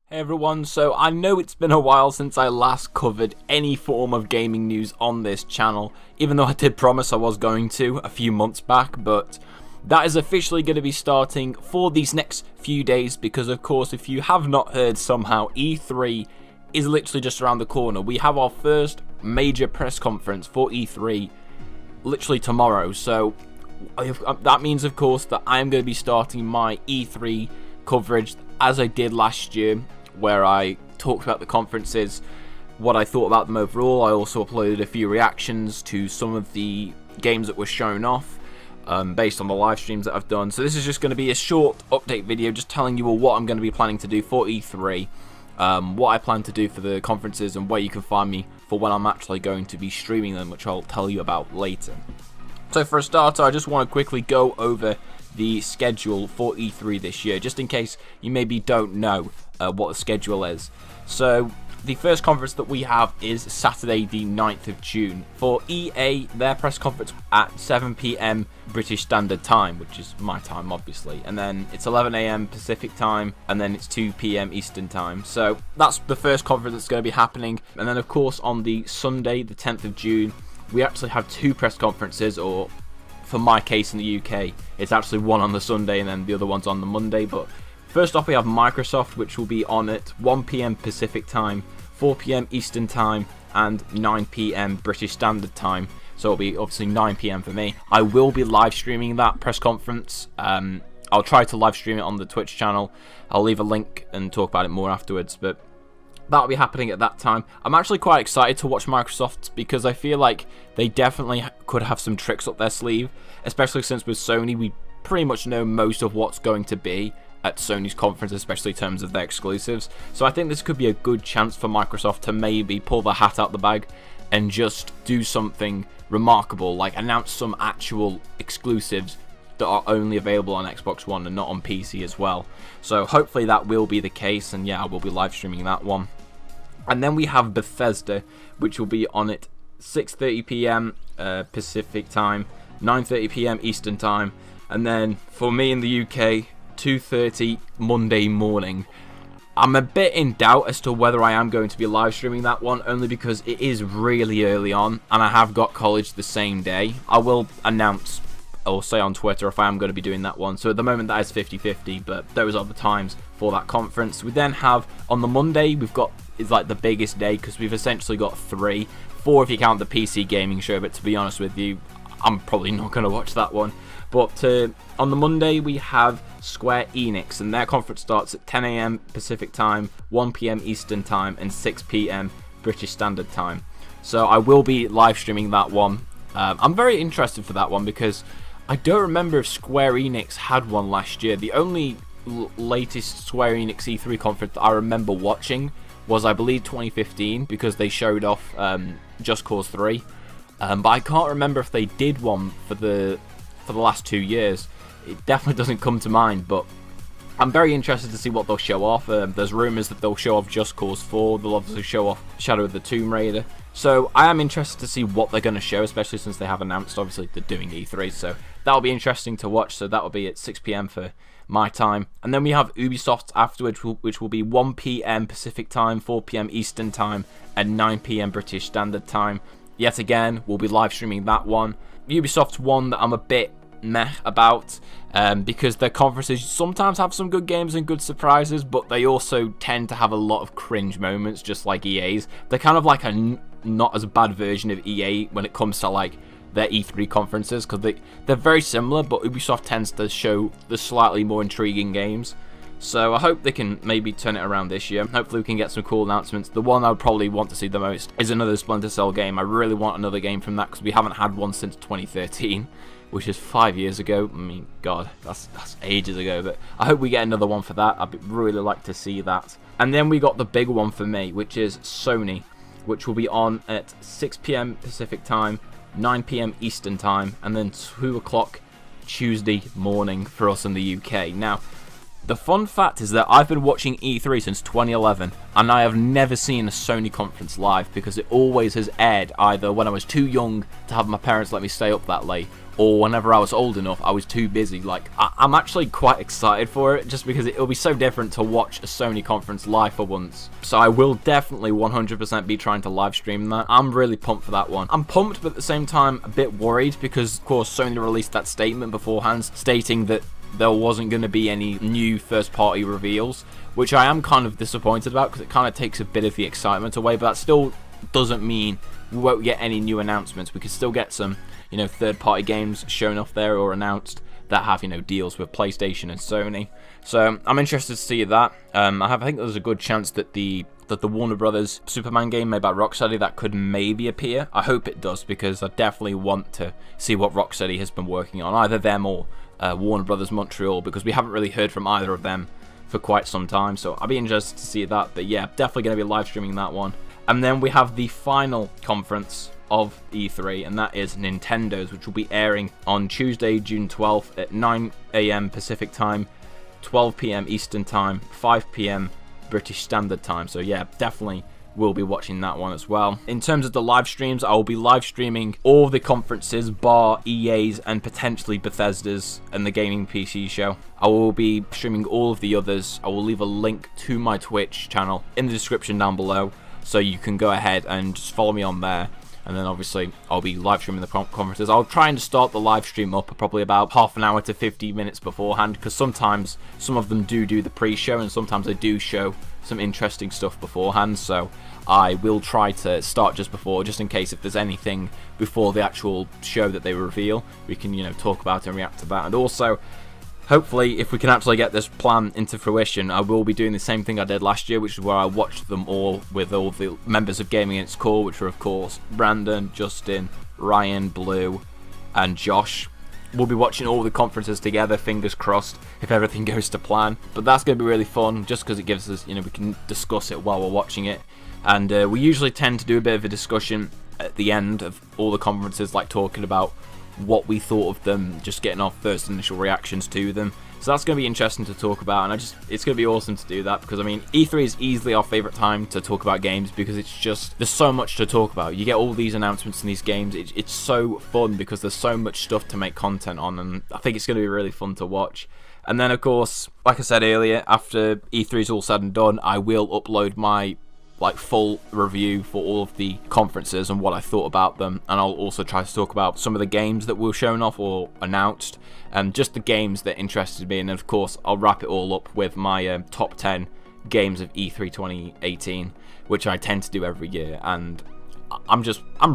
Hey everyone, so I know it's been a while since I last covered any form of gaming news on this channel, even though I did promise I was going to a few months back, but that is officially going to be starting for these next few days because, of course, if you have not heard somehow, E3 is literally just around the corner. We have our first major press conference for E3 literally tomorrow, so that means, of course, that I'm going to be starting my E3 coverage as I did last year, where I talked about the conferences, what I thought about them overall. I also uploaded a few reactions to some of the games that were shown off based on the live streams that I've done. So this is just going to be a short update video just telling you all what I'm going to be planning to do for E3, what I plan to do for the conferences, and where you can find me for when I'm actually going to be streaming them, which I'll tell you about later. So for a starter, I just want to quickly go over the schedule for E3 this year, just in case you maybe don't know what the schedule is. So the first conference that we have is Saturday the 9th of June. For EA, their press conference at 7 PM British Standard Time, which is my time obviously, and then it's 11 AM Pacific Time, and then it's 2 PM Eastern Time. So that's the first conference that's going to be happening. And then of course on the Sunday the 10th of June, we actually have two press conferences, or for my case in the UK, it's actually one on the Sunday and then the other one's on the Monday. But first off, we have Microsoft, which will be on at 1 PM Pacific Time, 4 PM Eastern Time, and 9 PM British Standard Time. So it'll be obviously 9 PM for me. I will be live streaming that press conference. I'll try to live stream it on the Twitch channel. I'll leave a link and talk about it more afterwards, but that'll be happening at that time. I'm actually quite excited to watch Microsoft because I feel like they definitely could have some tricks up their sleeve, especially since with Sony we pretty much know most of what's going to be at Sony's conference, especially in terms of their exclusives. So I think this could be a good chance for Microsoft to maybe pull the hat out the bag and just do something remarkable, like announce some actual exclusives that are only available on Xbox One and not on PC as well. So hopefully that will be the case, and yeah, I will be live streaming that one. And then we have Bethesda, which will be on at 6:30 PM Pacific Time, 9:30 PM Eastern Time, and then for me in the UK, 2:30 Monday morning. I'm a bit in doubt as to whether I am going to be live streaming that one, only because it is really early on and I have got college the same day. I will announce or say on Twitter if I am going to be doing that one. So at the moment that is 50-50, but those are the times for that conference. We then have on the Monday, it's like the biggest day because we've essentially got four if you count the PC gaming show, but to be honest with you, I'm probably not going to watch that one. But on the Monday we have Square Enix, and their conference starts at 10 AM Pacific Time, 1 PM Eastern Time, and 6 PM British Standard Time. So I will be live streaming that one. I'm very interested for that one because I don't remember if Square Enix had one last year. The only latest Square Enix E3 conference that I remember watching was, I believe, 2015, because they showed off Just Cause 3. But I can't remember if they did one for the last 2 years. It definitely doesn't come to mind, but I'm very interested to see what they'll show off. There's rumours that they'll show off Just Cause 4. They'll obviously show off Shadow of the Tomb Raider. So I am interested to see what they're going to show, especially since they have announced, obviously, they're doing E3. So that'll be interesting to watch. So that'll be at 6 PM for my time. And then we have Ubisoft afterwards, which will be 1 PM Pacific Time, 4 PM Eastern Time, and 9 PM British Standard Time. Yet again, we'll be live streaming that one. Ubisoft's one that I'm a bit meh about, because their conferences sometimes have some good games and good surprises, but they also tend to have a lot of cringe moments, just like EA's. They're kind of like a not as bad version of EA when it comes to like their E3 conferences, because they're very similar, but Ubisoft tends to show the slightly more intriguing games. So I hope they can maybe turn it around this year. Hopefully we can get some cool announcements. The one I would probably want to see the most is another Splinter Cell game. I really want another game from that because we haven't had one since 2013, which is 5 years ago. I mean, God, that's ages ago. But I hope we get another one for that. I'd really like to see that. And then we got the big one for me, which is Sony, which will be on at 6 PM Pacific Time, 9 PM Eastern Time, and then 2 o'clock Tuesday morning for us in the UK. Now, The fun fact is that I've been watching E3 since 2011, and I have never seen a Sony conference live because it always has aired either when I was too young to have my parents let me stay up that late, or whenever I was old enough, I was too busy. Like, I'm actually quite excited for it, just because it'll be so different to watch a Sony conference live for once. So I will definitely 100% be trying to live stream that. I'm really pumped for that one. I'm pumped, but at the same time, a bit worried, because of course Sony released that statement beforehand stating that there wasn't going to be any new first-party reveals, which I am kind of disappointed about, because it kind of takes a bit of the excitement away, but that still doesn't mean we won't get any new announcements. We could still get some, you know, third-party games shown off there or announced that have, you know, deals with PlayStation and Sony. So I'm interested to see that. I think there's a good chance that the Warner Brothers Superman game made by Rocksteady, that could maybe appear. I hope it does, because I definitely want to see what Rocksteady has been working on, either them or Warner Brothers Montreal, because we haven't really heard from either of them for quite some time. So I'll be interested to see that. But yeah, definitely going to be live streaming that one. And then we have the final conference of E3, and that is Nintendo's, which will be airing on Tuesday, June 12th at 9 AM Pacific Time, 12 PM Eastern Time, 5 PM British Standard Time. So yeah, definitely will be watching that one as well. In terms of the live streams, I will be live streaming all the conferences bar EA's and potentially Bethesda's and the gaming PC show. I will be streaming all of the others. I will leave a link to my Twitch channel in the description down below, so you can go ahead and just follow me on there. And then obviously I'll be live streaming the conferences. I'll try and start the live stream up probably about half an hour to 15 minutes beforehand, because sometimes some of them do the pre-show, and sometimes they do show some interesting stuff beforehand. So I will try to start just before, just in case if there's anything before the actual show that they reveal, we can, you know, talk about and react to that. And also, hopefully, if we can actually get this plan into fruition, I will be doing the same thing I did last year, which is where I watched them all with all the members of Gaming in its Core, which were, of course, Brandon, Justin, Ryan, Blue, and Josh. We'll be watching all the conferences together, fingers crossed, if everything goes to plan. But that's going to be really fun, just because it gives us, you know, we can discuss it while we're watching it. And we usually tend to do a bit of a discussion at the end of all the conferences, like talking about what we thought of them, just getting our first initial reactions to them. So that's going to be interesting to talk about, and it's going to be awesome to do that, because I mean, E3 is easily our favourite time to talk about games, because it's just, there's so much to talk about. You get all these announcements in these games, it's so fun because there's so much stuff to make content on, and I think it's going to be really fun to watch. And then of course, like I said earlier, after E3 is all said and done, I will upload my full review for all of the conferences and what I thought about them, and I'll also try to talk about some of the games that were shown off or announced, and just the games that interested me. And of course I'll wrap it all up with my top 10 games of E3 2018, which I tend to do every year, and I'm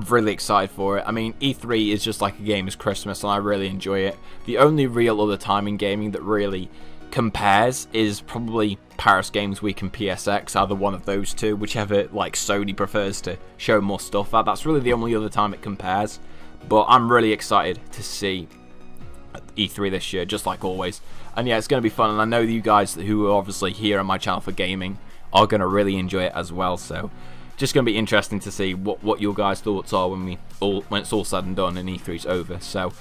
really excited for it. I mean, E3 is just like a gamer's Christmas, and I really enjoy it. The only real other time in gaming that really compares is probably Paris Games Week and PSX, either one of those two, whichever like Sony prefers to show more stuff at. That's really the only other time it compares. But I'm really excited to see E3 this year, just like always. And yeah, it's going to be fun, and I know you guys who are obviously here on my channel for gaming are going to really enjoy it as well. So just going to be interesting to see what your guys' thoughts are when it's all said and done and E3's over. So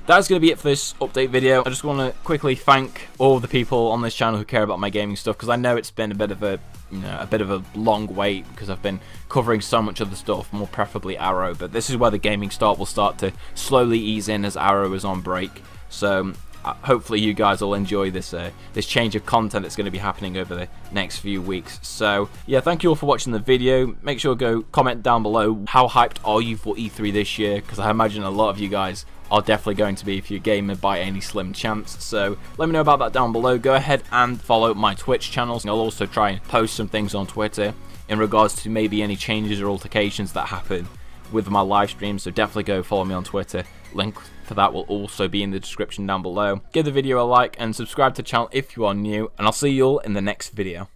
that's going to be it for this update video. I just want to quickly thank all the people on this channel who care about my gaming stuff, because I know it's been a bit of a long wait, because I've been covering so much other stuff, more preferably Arrow, but this is where the gaming will start to slowly ease in as Arrow is on break. So hopefully you guys will enjoy this this change of content that's going to be happening over the next few weeks. So yeah, thank you all for watching the video. Make sure to go comment down below, how hyped are you for E3 this year, because I imagine a lot of you guys are definitely going to be if you're a gamer by any slim chance. So let me know about that down below. Go ahead and follow my Twitch channels. I'll also try and post some things on Twitter in regards to maybe any changes or altercations that happen with my live streams, so definitely go follow me on Twitter. Link for that will also be in the description down below. Give the video a like and subscribe to the channel if you are new, and I'll see you all in the next video.